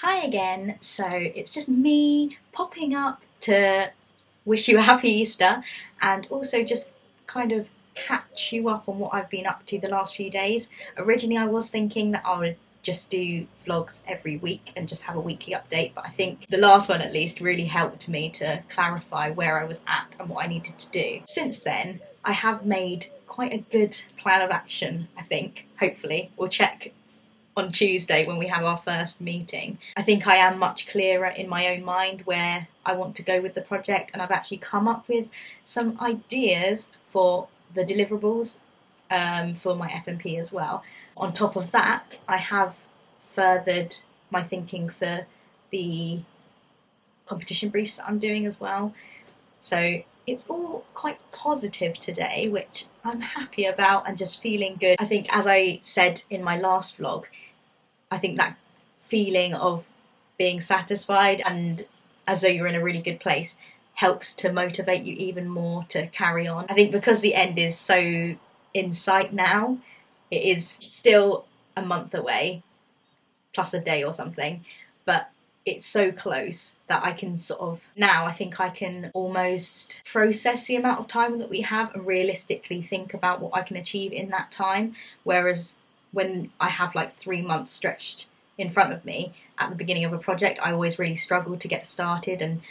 Hi again, so it's just me popping up to wish you a happy Easter and also just kind of catch you up on what I've been up to the last few days. Originally, I was thinking that I would just do vlogs every week and just have a weekly update, but I think the last one at least really helped me to clarify where I was at and what I needed to do. Since then, I have made quite a good plan of action, I think, hopefully. We'll check on Tuesday when we have our first meeting. I think I am much clearer in my own mind where I want to go with the project, and I've actually come up with some ideas for the deliverables for my FMP as well. On top of that, I have furthered my thinking for the competition briefs that I'm doing as well. So it's all quite positive today, which I'm happy about and just feeling good. I think, as I said in my last vlog, I think that feeling of being satisfied and as though you're in a really good place helps to motivate you even more to carry on. I think because the end is so in sight now, it is still a month away, plus a day or something, but it's so close that I can now I think I can almost process the amount of time that we have and realistically think about what I can achieve in that time. Whereas when I have like 3 months stretched in front of me at the beginning of a project, I always really struggle to get started and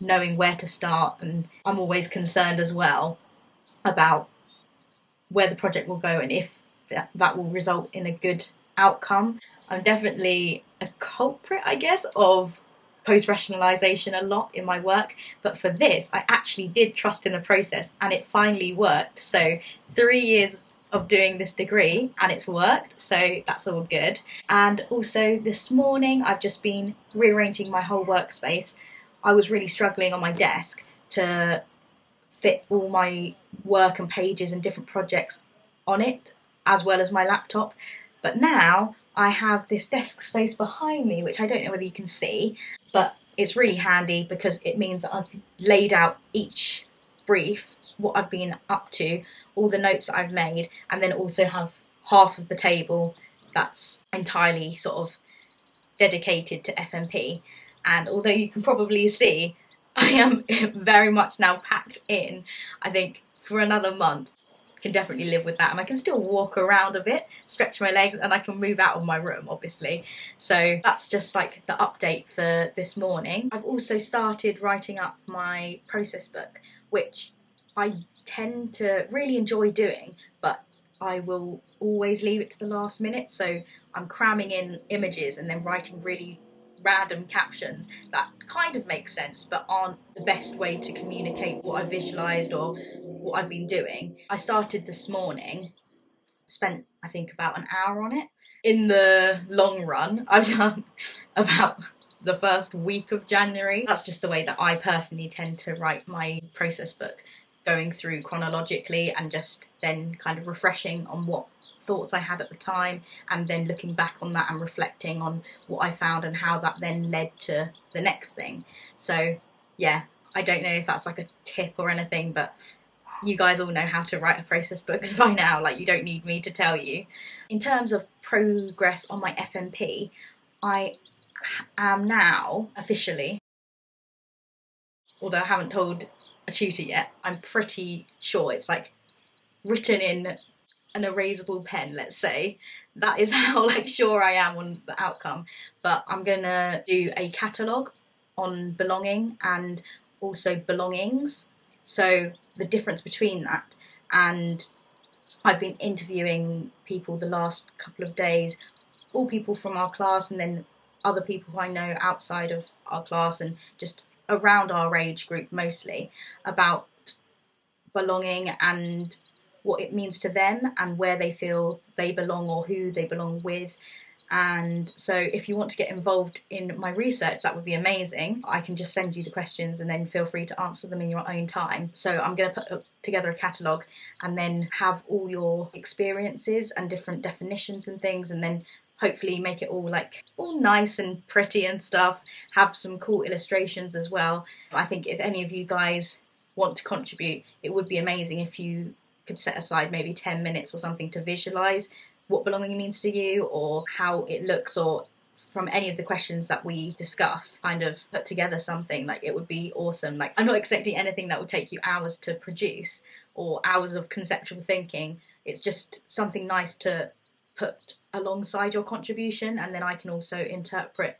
knowing where to start. And I'm always concerned as well about where the project will go and if that will result in a good outcome. I'm definitely a culprit, I guess, of post-rationalisation a lot in my work, but for this I actually did trust in the process and it finally worked. So 3 years of doing this degree and it's worked, so that's all good. And also this morning I've just been rearranging my whole workspace. I was really struggling on my desk to fit all my work and pages and different projects on it, as well as my laptop. But now I have this desk space behind me, which I don't know whether you can see, but it's really handy because it means that I've laid out each brief, what I've been up to, all the notes that I've made, and then also have half of the table that's entirely dedicated to FMP. And although you can probably see, I am very much now packed in. I think for another month I can definitely live with that, and I can still walk around a bit, stretch my legs, and I can move out of my room obviously. So that's just like the update for this morning. I've also started writing up my process book, which I tend to really enjoy doing, but I will always leave it to the last minute. So I'm cramming in images and then writing really random captions that kind of make sense but aren't the best way to communicate what I've visualised or what I've been doing. I started this morning, spent I think about an hour on it. In the long run, I've done about the first week of January. That's just the way that I personally tend to write my process book, going through chronologically and just then kind of refreshing on what thoughts I had at the time and then looking back on that and reflecting on what I found and how that then led to the next thing. So yeah, I don't know if that's like a tip or anything, but you guys all know how to write a process book by now, like you don't need me to tell you. In terms of progress on my FMP, I am now officially, although I haven't told a tutor yet, I'm pretty sure it's like written in an erasable pen, let's say. That is how sure I am on the outcome. But I'm gonna do a catalogue on belonging and also belongings, so the difference between that. And I've been interviewing people the last couple of days, all people from our class and then other people who I know outside of our class and just around our age group mostly, about belonging and what it means to them and where they feel they belong or who they belong with. And so if you want to get involved in my research, that would be amazing. I can just send you the questions and then feel free to answer them in your own time. So I'm going to put together a catalogue and then have all your experiences and different definitions and things, and then hopefully make it all nice and pretty and stuff, have some cool illustrations as well. I think if any of you guys want to contribute, it would be amazing if you could set aside maybe 10 minutes or something to visualise what belonging means to you or how it looks or from any of the questions that we discuss, kind of put together something, like it would be awesome. Like, I'm not expecting anything that would take you hours to produce or hours of conceptual thinking. It's just something nice to put alongside your contribution, and then I can also interpret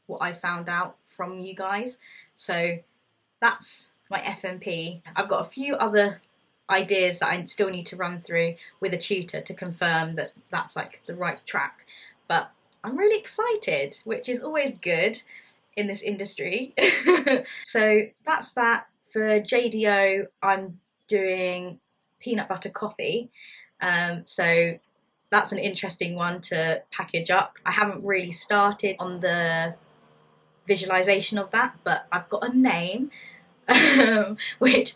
what I found out from you guys. So that's my FMP. I've got a few other ideas that I still need to run through with a tutor to confirm that that's like the right track, but I'm really excited, which is always good in this industry. So that's that. For JDO, I'm doing peanut butter coffee, so that's an interesting one to package up. I haven't really started on the visualization of that, but I've got a name, which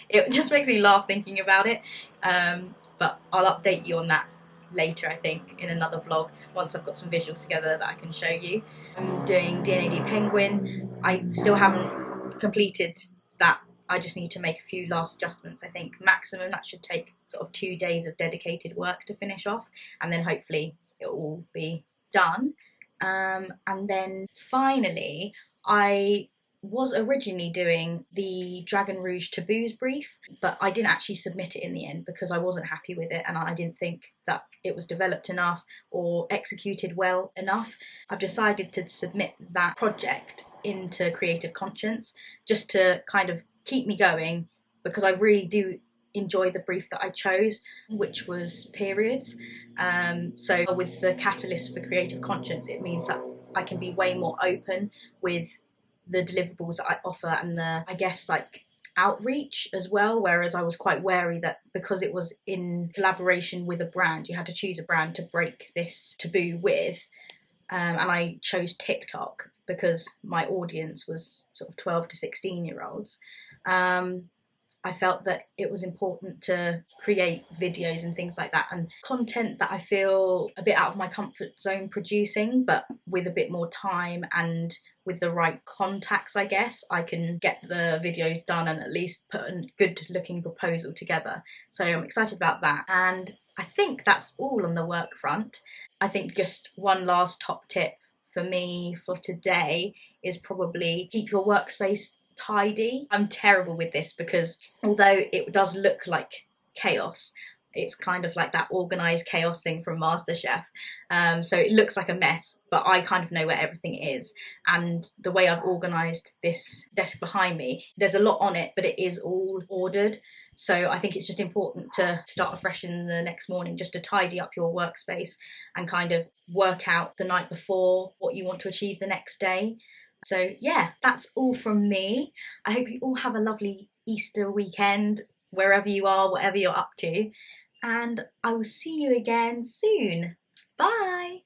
it just makes me laugh thinking about it, but I'll update you on that later, I think, in another vlog, once I've got some visuals together that I can show you. I'm doing DNAD Penguin. I still haven't completed that. I just need to make a few last adjustments. I think maximum that should take sort of 2 days of dedicated work to finish off, and then hopefully it will all be done. And then finally, I was originally doing the Dragon Rouge Taboos brief, but I didn't actually submit it in the end because I wasn't happy with it and I didn't think that it was developed enough or executed well enough. I've decided to submit that project into Creative Conscience just to kind of keep me going, because I really do enjoy the brief that I chose, which was periods. So with the catalyst for Creative Conscience, it means that I can be way more open with the deliverables that I offer and the, I guess, like outreach as well, whereas I was quite wary that because it was in collaboration with a brand, you had to choose a brand to break this taboo with, and I chose TikTok because my audience was sort of 12 to 16-year-olds. I felt that it was important to create videos and things like that, and content that I feel a bit out of my comfort zone producing, but with a bit more time and with the right contacts, I guess, I can get the videos done and at least put a good looking proposal together. So I'm excited about that. And I think that's all on the work front. I think just one last top tip for me for today is probably keep your workspace tidy. I'm terrible with this because although it does look like chaos, it's kind of like that organised chaos thing from MasterChef. So it looks like a mess, but I kind of know where everything is. And the way I've organised this desk behind me, there's a lot on it, but it is all ordered. So I think it's just important to start afresh in the next morning, just to tidy up your workspace and kind of work out the night before what you want to achieve the next day. So yeah, that's all from me. I hope you all have a lovely Easter weekend, wherever you are, whatever you're up to. And I will see you again soon. Bye!